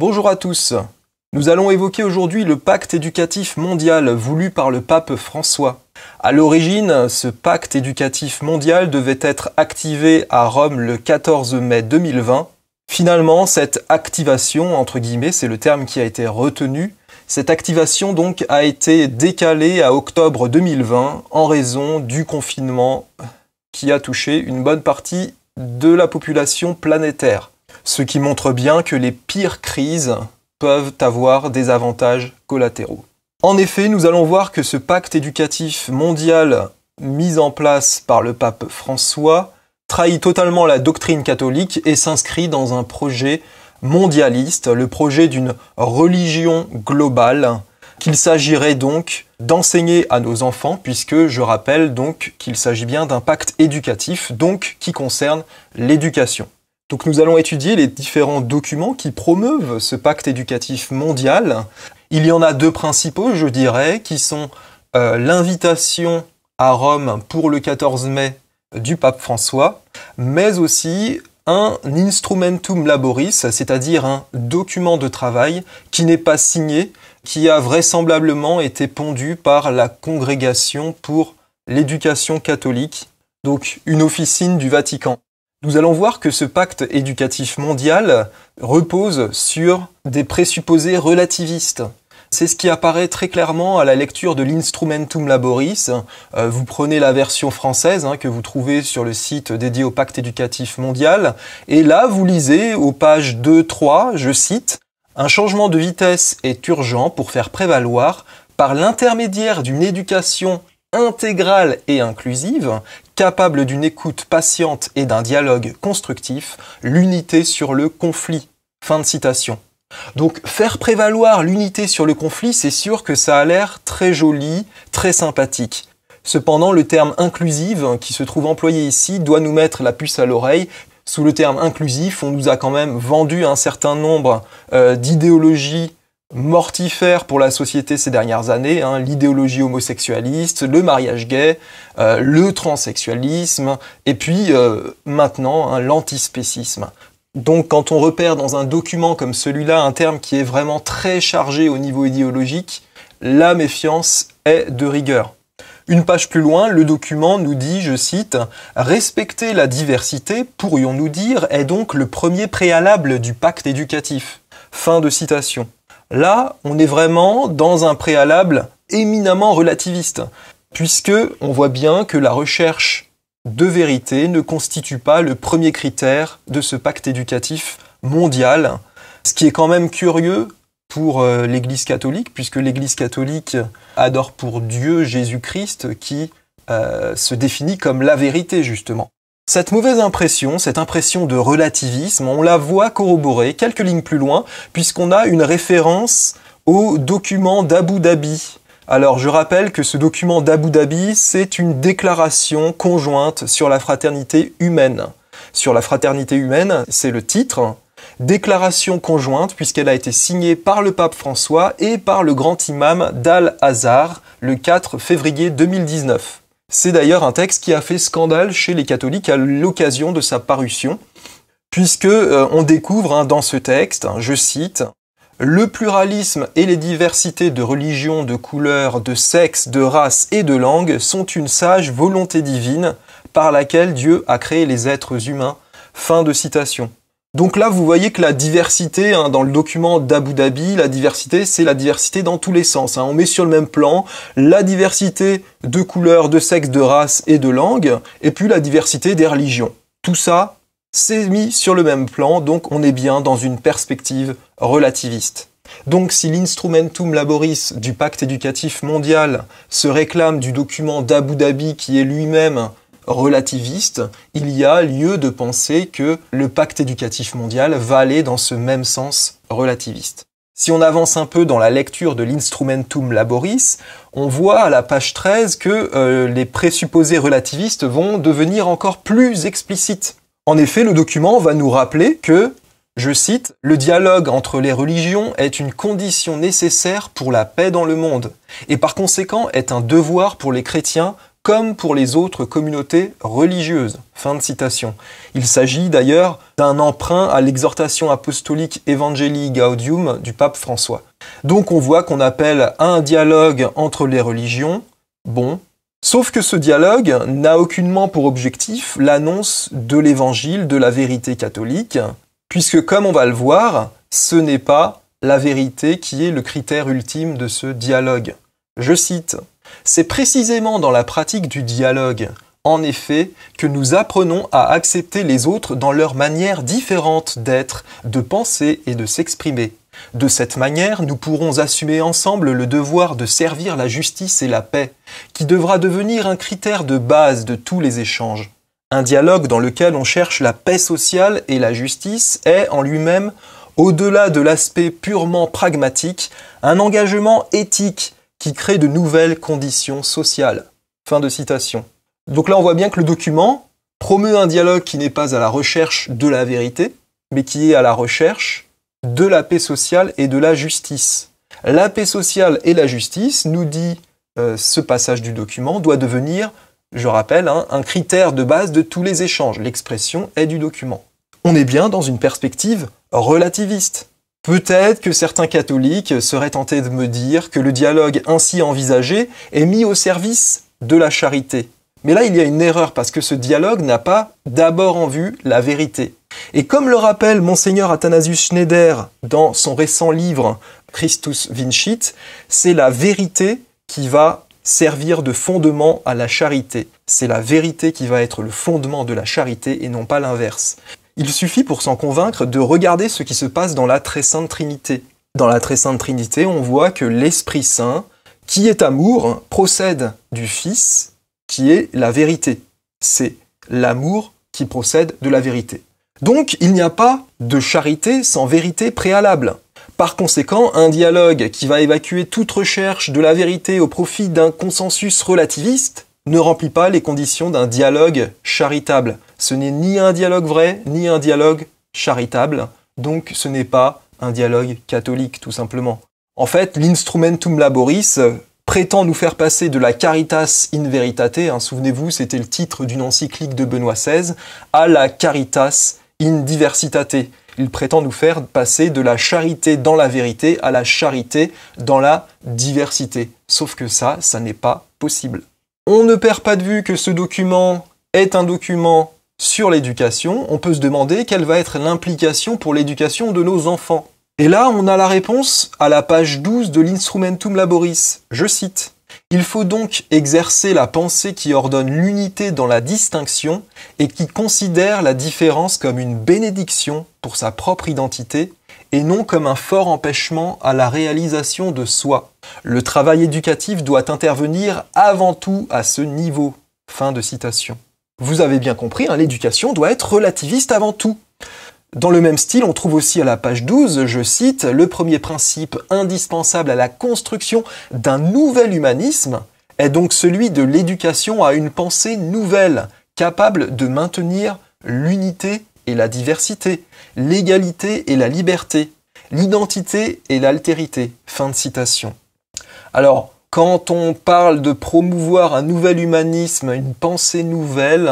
Bonjour à tous. Nous allons évoquer aujourd'hui le pacte éducatif mondial voulu par le pape François. À l'origine, ce pacte éducatif mondial devait être activé à Rome le 14 mai 2020. Finalement, cette activation, entre guillemets, c'est le terme qui a été retenu, cette activation donc a été décalée à octobre 2020 en raison du confinement qui a touché une bonne partie de la population planétaire. Ce qui montre bien que les pires crises peuvent avoir des avantages collatéraux. En effet, nous allons voir que ce pacte éducatif mondial mis en place par le pape François trahit totalement la doctrine catholique et s'inscrit dans un projet mondialiste, le projet d'une religion globale, qu'il s'agirait donc d'enseigner à nos enfants, puisque je rappelle donc qu'il s'agit bien d'un pacte éducatif, donc qui concerne l'éducation. Donc nous allons étudier les différents documents qui promeuvent ce pacte éducatif mondial. Il y en a deux principaux, je dirais, qui sont l'invitation à Rome pour le 14 mai du pape François, mais aussi un instrumentum laboris, c'est-à-dire un document de travail qui n'est pas signé, qui a vraisemblablement été pondu par la Congrégation pour l'éducation catholique, donc une officine du Vatican. Nous allons voir que ce pacte éducatif mondial repose sur des présupposés relativistes. C'est ce qui apparaît très clairement à la lecture de l'Instrumentum Laboris. Vous prenez la version française que vous trouvez sur le site dédié au pacte éducatif mondial. Et là, vous lisez aux pages 2-3, je cite, « Un changement de vitesse est urgent pour faire prévaloir, par l'intermédiaire d'une éducation intégrale et inclusive, capable d'une écoute patiente et d'un dialogue constructif, l'unité sur le conflit. » Fin de citation. Donc faire prévaloir l'unité sur le conflit, c'est sûr que ça a l'air très joli, très sympathique. Cependant, le terme inclusive qui se trouve employé ici doit nous mettre la puce à l'oreille. Sous le terme inclusif, on nous a quand même vendu un certain nombre d'idéologies mortifère pour la société ces dernières années, l'idéologie homosexualiste, le mariage gay, le transsexualisme, et puis maintenant l'antispécisme. Donc quand on repère dans un document comme celui-là un terme qui est vraiment très chargé au niveau idéologique, la méfiance est de rigueur. Une page plus loin, le document nous dit, je cite, « Respecter la diversité, pourrions-nous dire, est donc le premier préalable du pacte éducatif. » Fin de citation. Là, on est vraiment dans un préalable éminemment relativiste, puisque on voit bien que la recherche de vérité ne constitue pas le premier critère de ce pacte éducatif mondial, ce qui est quand même curieux pour l'Église catholique, puisque l'Église catholique adore pour Dieu Jésus-Christ qui se définit comme la vérité justement. Cette mauvaise impression, cette impression de relativisme, on la voit corroborée quelques lignes plus loin, puisqu'on a une référence au document d'Abu Dhabi. Alors je rappelle que ce document d'Abu Dhabi, c'est une déclaration conjointe sur la fraternité humaine. Sur la fraternité humaine, c'est le titre. Déclaration conjointe, puisqu'elle a été signée par le pape François et par le grand imam d'Al-Azhar le 4 février 2019. C'est d'ailleurs un texte qui a fait scandale chez les catholiques à l'occasion de sa parution, puisque on découvre dans ce texte, je cite, « Le pluralisme et les diversités de religions, de couleurs, de sexes, de races et de langues sont une sage volonté divine par laquelle Dieu a créé les êtres humains. » Fin de citation. Donc là, vous voyez que la diversité, dans le document d'Abu Dhabi, la diversité, c'est la diversité dans tous les sens. On met sur le même plan la diversité de couleurs, de sexes, de races et de langues, et puis la diversité des religions. Tout ça, c'est mis sur le même plan, donc on est bien dans une perspective relativiste. Donc si l'Instrumentum Laboris du pacte éducatif mondial se réclame du document d'Abu Dhabi qui est lui-même relativiste, il y a lieu de penser que le pacte éducatif mondial va aller dans ce même sens relativiste. Si on avance un peu dans la lecture de l'Instrumentum Laboris, on voit à la page 13 que les présupposés relativistes vont devenir encore plus explicites. En effet, le document va nous rappeler que, je cite, « Le dialogue entre les religions est une condition nécessaire pour la paix dans le monde, et par conséquent est un devoir pour les chrétiens comme pour les autres communautés religieuses. Fin de citation. Il s'agit d'ailleurs d'un emprunt à l'exhortation apostolique Evangelii Gaudium du pape François. Donc on voit qu'on appelle à un dialogue entre les religions, bon, sauf que ce dialogue n'a aucunement pour objectif l'annonce de l'évangile, de la vérité catholique, puisque comme on va le voir, ce n'est pas la vérité qui est le critère ultime de ce dialogue. Je cite, « C'est précisément dans la pratique du dialogue, en effet, que nous apprenons à accepter les autres dans leur manière différente d'être, de penser et de s'exprimer. De cette manière, nous pourrons assumer ensemble le devoir de servir la justice et la paix, qui devra devenir un critère de base de tous les échanges. Un dialogue dans lequel on cherche la paix sociale et la justice est, en lui-même, au-delà de l'aspect purement pragmatique, un engagement éthique qui crée de nouvelles conditions sociales. » Fin de citation. Donc là, on voit bien que le document promeut un dialogue qui n'est pas à la recherche de la vérité, mais qui est à la recherche de la paix sociale et de la justice. La paix sociale et la justice, nous dit ce passage du document, doit devenir, je rappelle, un critère de base de tous les échanges. L'expression est du document. On est bien dans une perspective relativiste. Peut-être que certains catholiques seraient tentés de me dire que le dialogue ainsi envisagé est mis au service de la charité. Mais là, il y a une erreur parce que ce dialogue n'a pas d'abord en vue la vérité. Et comme le rappelle Monseigneur Athanasius Schneider dans son récent livre Christus Vincit, c'est la vérité qui va servir de fondement à la charité. C'est la vérité qui va être le fondement de la charité et non pas l'inverse. Il suffit pour s'en convaincre de regarder ce qui se passe dans la Très Sainte Trinité. Dans la Très Sainte Trinité, on voit que l'Esprit Saint, qui est amour, procède du Fils, qui est la vérité. C'est l'amour qui procède de la vérité. Donc, il n'y a pas de charité sans vérité préalable. Par conséquent, un dialogue qui va évacuer toute recherche de la vérité au profit d'un consensus relativiste ne remplit pas les conditions d'un dialogue charitable. Ce n'est ni un dialogue vrai, ni un dialogue charitable, donc ce n'est pas un dialogue catholique, tout simplement. En fait, l'Instrumentum Laboris prétend nous faire passer de la Caritas in Veritate, souvenez-vous, c'était le titre d'une encyclique de Benoît XVI, à la Caritas in Diversitate. Il prétend nous faire passer de la charité dans la vérité à la charité dans la diversité. Sauf que ça n'est pas possible. On ne perd pas de vue que ce document est un document sur l'éducation. On peut se demander quelle va être l'implication pour l'éducation de nos enfants. Et là, on a la réponse à la page 12 de l'Instrumentum Laboris. Je cite. « Il faut donc exercer la pensée qui ordonne l'unité dans la distinction et qui considère la différence comme une bénédiction pour sa propre identité et non comme un fort empêchement à la réalisation de soi. Le travail éducatif doit intervenir avant tout à ce niveau. » Fin de citation. Vous avez bien compris, l'éducation doit être relativiste avant tout. Dans le même style, on trouve aussi à la page 12, je cite, « Le premier principe indispensable à la construction d'un nouvel humanisme est donc celui de l'éducation à une pensée nouvelle, capable de maintenir l'unité et la diversité, l'égalité et la liberté, l'identité et l'altérité. » Fin de citation. Alors, quand on parle de promouvoir un nouvel humanisme, une pensée nouvelle,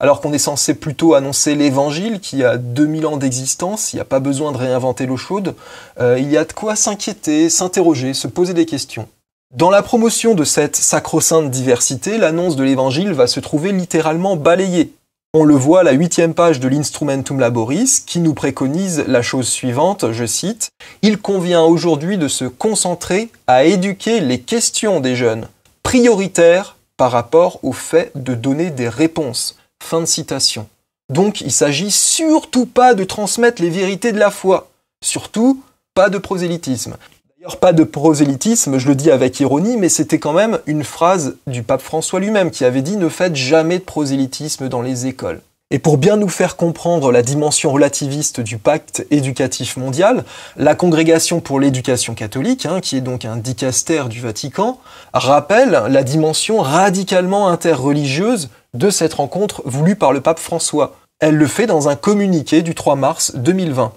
alors qu'on est censé plutôt annoncer l'évangile qui a 2000 ans d'existence, il n'y a pas besoin de réinventer l'eau chaude, il y a de quoi s'inquiéter, s'interroger, se poser des questions. Dans la promotion de cette sacro-sainte diversité, l'annonce de l'évangile va se trouver littéralement balayée. On le voit à la 8e page de l'Instrumentum Laboris, qui nous préconise la chose suivante, je cite, « Il convient aujourd'hui de se concentrer à éduquer les questions des jeunes, prioritaires par rapport au fait de donner des réponses. » Fin de citation. Donc, il s'agit surtout pas de transmettre les vérités de la foi. Surtout, pas de prosélytisme. D'ailleurs, pas de prosélytisme, je le dis avec ironie, mais c'était quand même une phrase du pape François lui-même qui avait dit « Ne faites jamais de prosélytisme dans les écoles ». Et pour bien nous faire comprendre la dimension relativiste du pacte éducatif mondial, la Congrégation pour l'éducation catholique, qui est donc un dicaster du Vatican, rappelle la dimension radicalement interreligieuse de cette rencontre voulue par le pape François. Elle le fait dans un communiqué du 3 mars 2020.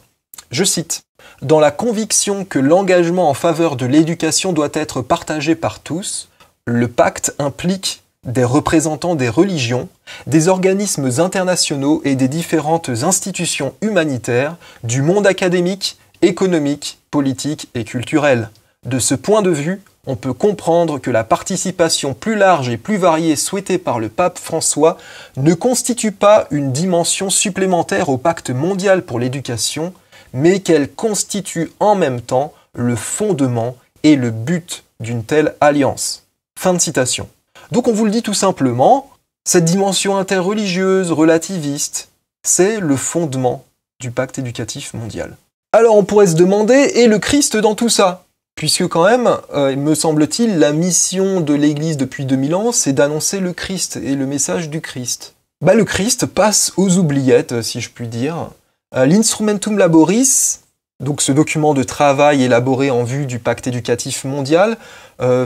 Je cite. « Dans la conviction que l'engagement en faveur de l'éducation doit être partagé par tous, le pacte implique des représentants des religions, des organismes internationaux et des différentes institutions humanitaires, du monde académique, économique, politique et culturel. De ce point de vue, on peut comprendre que la participation plus large et plus variée souhaitée par le pape François ne constitue pas une dimension supplémentaire au pacte mondial pour l'éducation, mais qu'elle constitue en même temps le fondement et le but d'une telle alliance. Fin de citation. Donc on vous le dit tout simplement, cette dimension interreligieuse, relativiste, c'est le fondement du pacte éducatif mondial. Alors on pourrait se demander, et le Christ dans tout ça ? Puisque quand même, me semble-t-il, la mission de l'Église depuis 2000 ans, c'est d'annoncer le Christ et le message du Christ. Le Christ passe aux oubliettes, si je puis dire. L'Instrumentum Laboris, donc ce document de travail élaboré en vue du pacte éducatif mondial,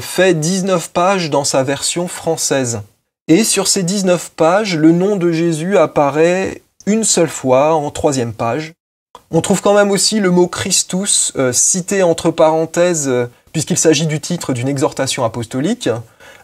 fait 19 pages dans sa version française. Et sur ces 19 pages, le nom de Jésus apparaît une seule fois, en 3e page. On trouve quand même aussi le mot Christus cité entre parenthèses, puisqu'il s'agit du titre d'une exhortation apostolique,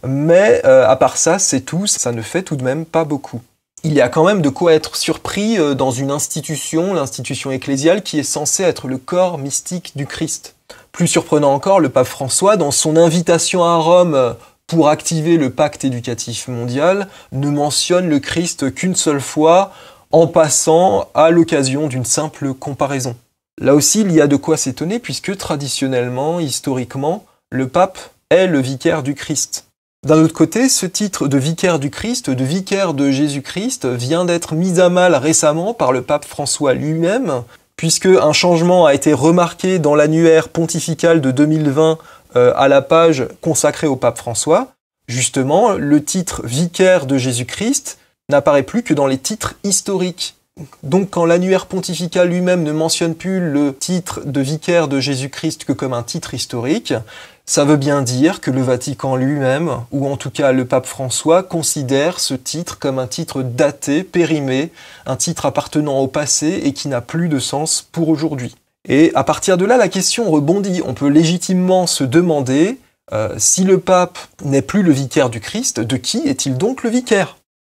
mais à part ça, c'est tout, ça ne fait tout de même pas beaucoup. Il y a quand même de quoi être surpris dans une institution, l'institution ecclésiale, qui est censée être le corps mystique du Christ. Plus surprenant encore, le pape François, dans son invitation à Rome pour activer le pacte éducatif mondial, ne mentionne le Christ qu'une seule fois, en passant à l'occasion d'une simple comparaison. Là aussi, il y a de quoi s'étonner, puisque traditionnellement, historiquement, le pape est le vicaire du Christ. D'un autre côté, ce titre de vicaire du Christ, de vicaire de Jésus-Christ, vient d'être mis à mal récemment par le pape François lui-même, puisque un changement a été remarqué dans l'annuaire pontifical de 2020 à la page consacrée au pape François. Justement, le titre vicaire de Jésus-Christ n'apparaît plus que dans les titres historiques. Donc quand l'annuaire pontifical lui-même ne mentionne plus le titre de vicaire de Jésus-Christ que comme un titre historique, ça veut bien dire que le Vatican lui-même, ou en tout cas le pape François, considère ce titre comme un titre daté, périmé, un titre appartenant au passé et qui n'a plus de sens pour aujourd'hui. Et à partir de là, la question rebondit. On peut légitimement se demander, si le pape n'est plus le vicaire du Christ, de qui est-il donc le vicaire ?